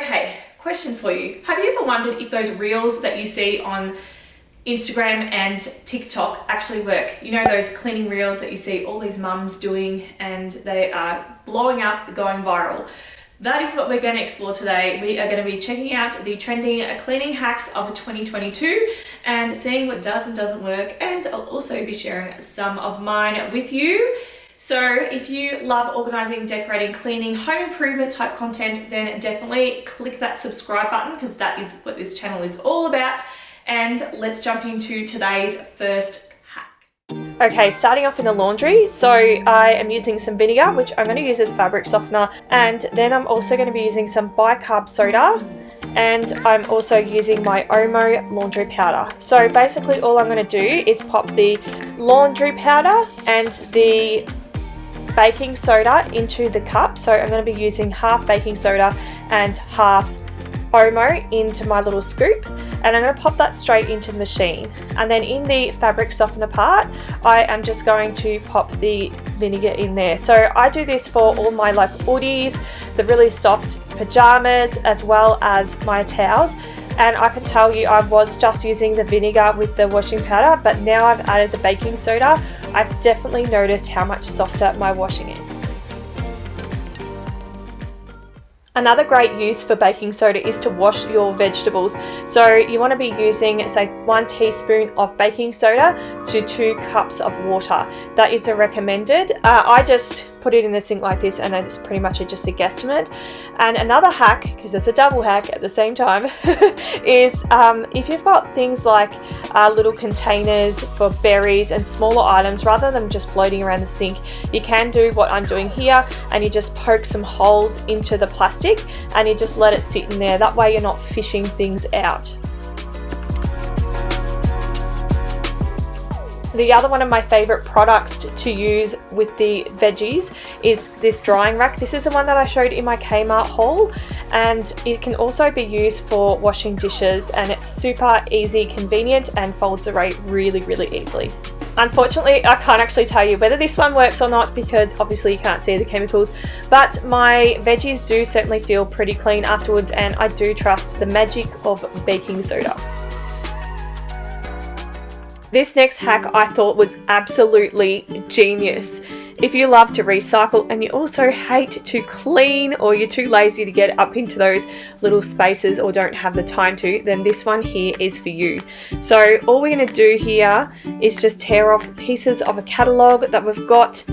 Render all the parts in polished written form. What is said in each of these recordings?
Okay, question for you. Have you ever wondered if those reels that you see on Instagram and TikTok actually work? You know, those cleaning reels that you see all these mums doing and they are blowing up, going viral. That is what we're going to explore today. We are going to be checking out the trending cleaning hacks of 2022 and seeing what does and doesn't work, and I'll also be sharing some of mine with you. So if you love organizing, decorating, cleaning, home improvement type content, then definitely click that subscribe button because that is what this channel is all about. And let's jump into today's first hack. Okay, starting off in the laundry. So I am using some vinegar, which I'm going to use as fabric softener, and then I'm also going to be using some bicarb soda, and I'm also using my Omo laundry powder. So basically all I'm going to do is pop the laundry powder and the baking soda into the cup. So I'm going to be using half baking soda and half Omo into my little scoop, and I'm going to pop that straight into the machine. And then in the fabric softener part, I am just going to pop the vinegar in there. So I do this for all my like hoodies, the really soft pajamas, as well as my towels. And I can tell you, I was just using the vinegar with the washing powder, but now I've added the baking soda. I've definitely noticed how much softer my washing is. Another great use for baking soda is to wash your vegetables. So you want to be using, say, 1 teaspoon of baking soda to 2 cups of water. That is a recommended. I just put it in the sink like this, and it's pretty much just a guesstimate. And another hack, because it's a double hack at the same time, is if you've got things like little containers for berries and smaller items, rather than just floating around the sink, you can do what I'm doing here, and you just poke some holes into the plastic and you just let it sit in there. That way you're not fishing things out. The other one of my favorite products to use with the veggies is this drying rack. This is the one that I showed in my Kmart haul, and it can also be used for washing dishes, and it's super easy, convenient, and folds away really, really easily. Unfortunately, I can't actually tell you whether this one works or not because obviously you can't see the chemicals, but my veggies do certainly feel pretty clean afterwards, and I do trust the magic of baking soda. This next hack I thought was absolutely genius. If you love to recycle and you also hate to clean, or you're too lazy to get up into those little spaces or don't have the time to, then this one here is for you. So all we're going to do here is just tear off pieces of a catalogue that we've got,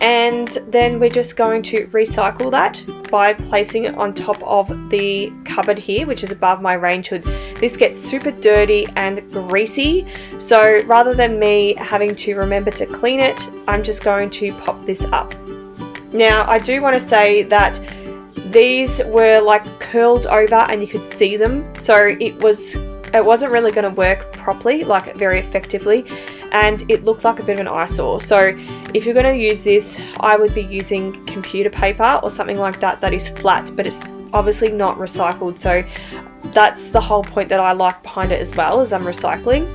and then we're just going to recycle that by placing it on top of the cupboard here, which is above my range hood. This gets super dirty and greasy, so rather than me having to remember to clean it, I'm just going to pop this up. Now I do want to say that these were like curled over and you could see them, so it wasn't really going to work properly, like very effectively, and it looked like a bit of an eyesore. So if you're going to use this, I would be using computer paper or something like that that is flat, but it's obviously not recycled. So that's the whole point that I like behind it as well, as I'm recycling.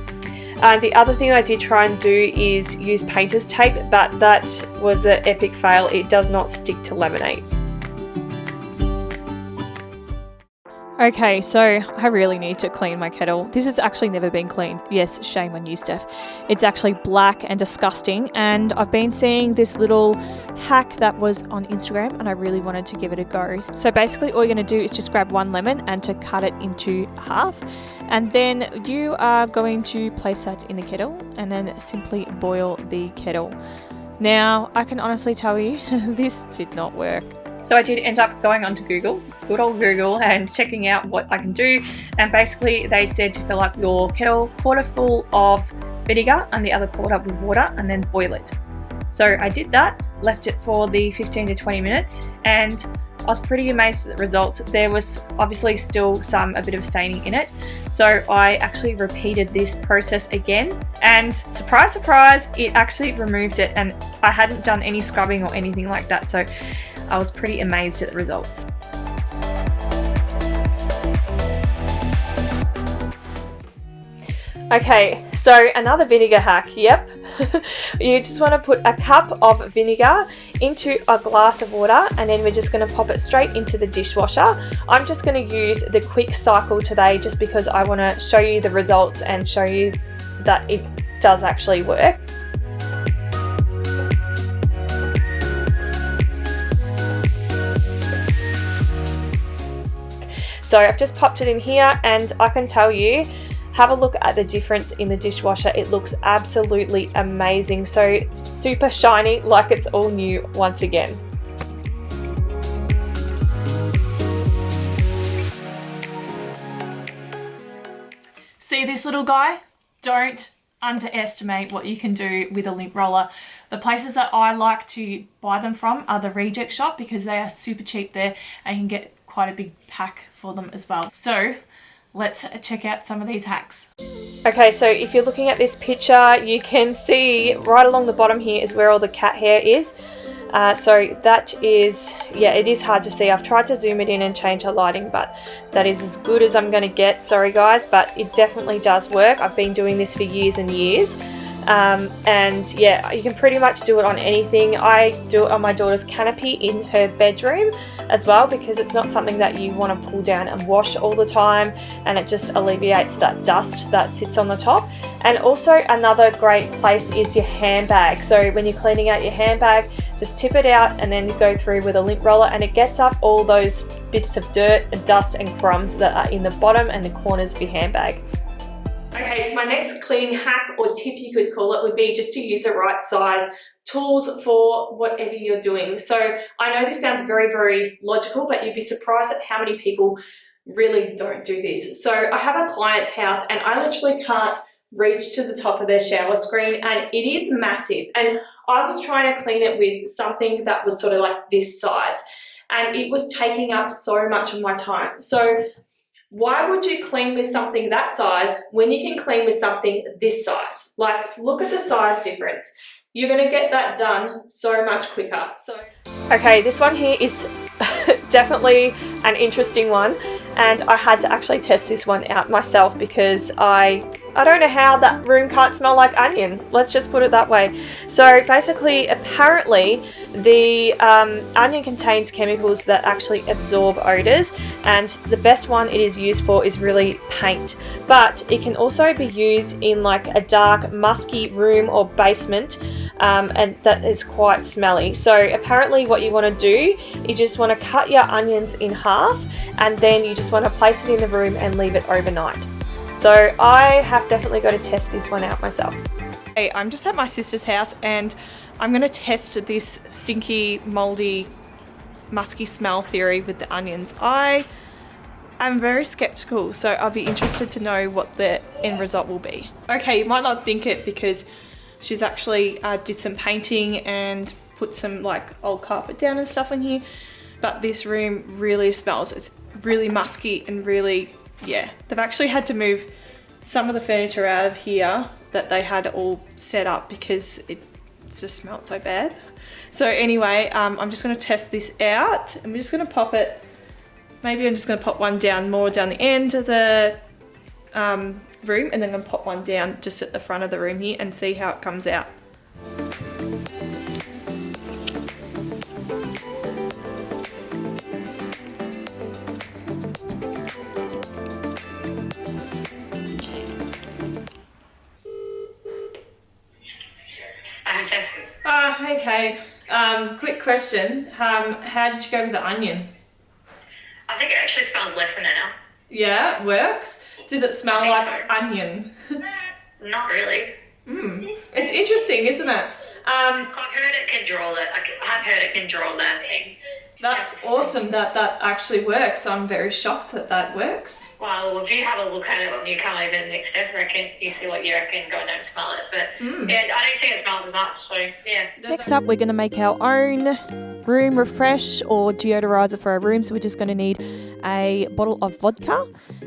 The other thing I did try and do is use painter's tape, but that was an epic fail. It does not stick to laminate. Okay, so I really need to clean my kettle. This has actually never been cleaned. Yes, shame on you, Steph. It's actually black and disgusting, and I've been seeing this little hack that was on Instagram and I really wanted to give it a go. So basically all you're going to do is just grab 1 lemon and to cut it into half, and then you are going to place that in the kettle and then simply boil the kettle. Now, I can honestly tell you, this did not work. So I did end up going onto Google, good old Google, and checking out what I can do. And basically they said to fill up your kettle quarter full of vinegar and the other quarter with water, and then boil it. So I did that, left it for the 15 to 20 minutes, and I was pretty amazed at the results. There was obviously still a bit of staining in it. So I actually repeated this process again, and surprise, surprise, it actually removed it, and I hadn't done any scrubbing or anything like that. So I was pretty amazed at the results. Okay, So another vinegar hack, yep. You just want to put a cup of vinegar into a glass of water, and then we're just going to pop it straight into the dishwasher. I'm just going to use the quick cycle today just because I want to show you the results and show you that it does actually work. So I've just popped it in here, and I can tell you, have a look at the difference in the dishwasher. It looks absolutely amazing. So super shiny, like it's all new once again. See this little guy? Don't underestimate what you can do with a lint roller. The places that I like to buy them from are the reject shop because they are super cheap there and you can get quite a big pack for them as well. So let's check out some of these hacks. Okay, so if you're looking at this picture, you can see right along the bottom here is where all the cat hair is. So that is, yeah, it is hard to see. I've tried to zoom it in and change the lighting, but that is as good as I'm going to get. Sorry guys, but it definitely does work. I've been doing this for years and years. And yeah, you can pretty much do it on anything. I do it on my daughter's canopy in her bedroom as well because it's not something that you want to pull down and wash all the time, and it just alleviates that dust that sits on the top. And also another great place is your handbag. So when you're cleaning out your handbag, just tip it out and then go through with a lint roller, and it gets up all those bits of dirt and dust and crumbs that are in the bottom and the corners of your handbag. Okay, so my next cleaning hack or tip you could call it would be just to use the right size tools for whatever you're doing. So I know this sounds very, very logical, but you'd be surprised at how many people really don't do this. So I have a client's house and I literally can't reach to the top of their shower screen, and it is massive. And I was trying to clean it with something that was sort of like this size, and it was taking up so much of my time. So why would you clean with something that size when you can clean with something this size? Like, look at the size difference. You're going to get that done so much quicker. So, okay, this one here is definitely an interesting one, and I had to actually test this one out myself because I don't know how that room can't smell like onion. Let's just put it that way. So basically, apparently, the onion contains chemicals that actually absorb odors, and the best one it is used for is really paint. But it can also be used in like a dark, musky room or basement, and that is quite smelly. So apparently what you want to do is you just want to cut your onions in half, and then you just want to place it in the room and leave it overnight. So I have definitely got to test this one out myself. Hey, I'm just at my sister's house and I'm going to test this stinky, moldy, musky smell theory with the onions. I am very skeptical, so I'll be interested to know what the end result will be. Okay, you might not think it because she's actually did some painting and put some like old carpet down and stuff in here, but this room really smells. It's really musky and really, yeah, they've actually had to move some of the furniture out of here that they had all set up because it just smelled so bad. So anyway, I'm just going to test this out. I'm just going to pop it, maybe I'm just going to pop one down more down the end of the room, and then I'm going to pop one down just at the front of the room here and see how it comes out. Okay, quick question. How did you go with the onion? I think it actually smells lesser now. Yeah, it works. Does it smell like so. onion? Not really. It's interesting, isn't it? I've heard it can draw that. I've heard it can draw that thing. That's awesome that actually works. I'm very shocked that works. Well, if you have a look at it when you come over next step, reckon you see what you reckon, go and don't smell it. But yeah, I don't think it smells as much, so yeah. Next up, we're going to make our own room refresh or deodorizer for our room. So we're just going to need a bottle of vodka,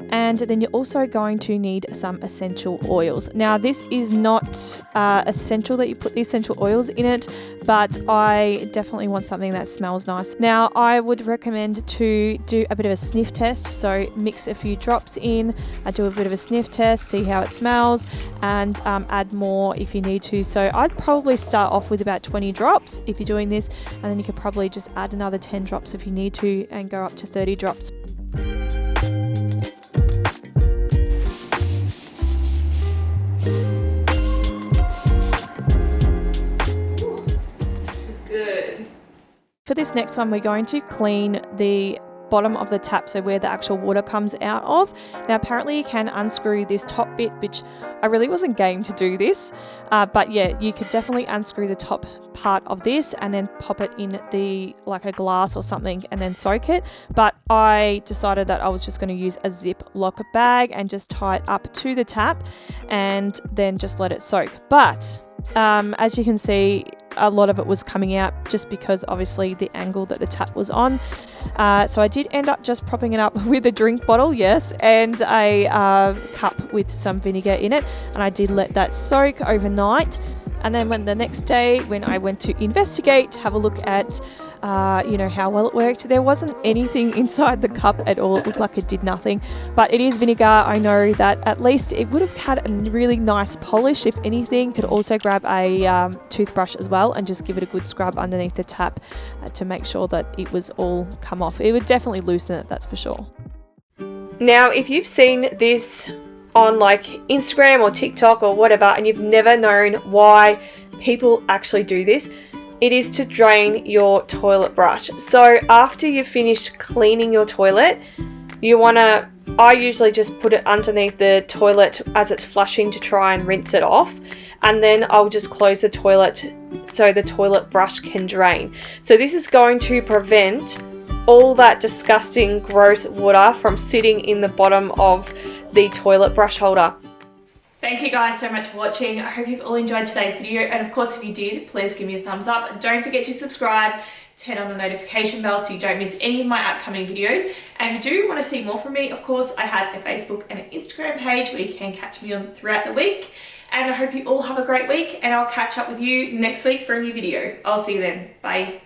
and then you're also going to need some essential oils. Now this is not essential that you put the essential oils in it, but I definitely want something that smells nice. Now I would recommend to do a bit of a sniff test, so mix a few drops in, do a bit of a sniff test, see how it smells, and add more if you need to. So I'd probably start off with about 20 drops if you're doing this, and then you could probably just add another 10 drops if you need to, and go up to 30 drops. For this next one, we're going to clean the bottom of the tap, so where the actual water comes out of. Now apparently you can unscrew this top bit, which I really wasn't game to do this, but yeah, you could definitely unscrew the top part of this and then pop it in like a glass or something and then soak it. But I decided that I was just going to use a Ziploc bag and just tie it up to the tap and then just let it soak. But as you can see, a lot of it was coming out just because obviously the angle that the tap was on. So I did end up just propping it up with a drink bottle, yes, and a cup with some vinegar in it, and I did let that soak overnight. And then when the next day, when I went to investigate, have a look at how well it worked, there wasn't anything inside the cup at all. It looked like it did nothing, but it is vinegar. I know that at least it would have had a really nice polish. If anything, could also grab a toothbrush as well and just give it a good scrub underneath the tap to make sure that it was all come off. It would definitely loosen it, that's for sure. Now if you've seen this on like Instagram or TikTok or whatever, and you've never known why people actually do this, it is to drain your toilet brush. So after you've finished cleaning your toilet, I usually just put it underneath the toilet as it's flushing to try and rinse it off, and then I'll just close the toilet so the toilet brush can drain. So this is going to prevent all that disgusting gross water from sitting in the bottom of the toilet brush holder. Thank you guys so much for watching. I hope you've all enjoyed today's video, and of course if you did, please give me a thumbs up, and don't forget to subscribe, turn on the notification bell so you don't miss any of my upcoming videos. And if you do want to see more from me, of course I have a Facebook and an Instagram page where you can catch me on throughout the week. And I hope you all have a great week, and I'll catch up with you next week for a new video. I'll see you then. Bye.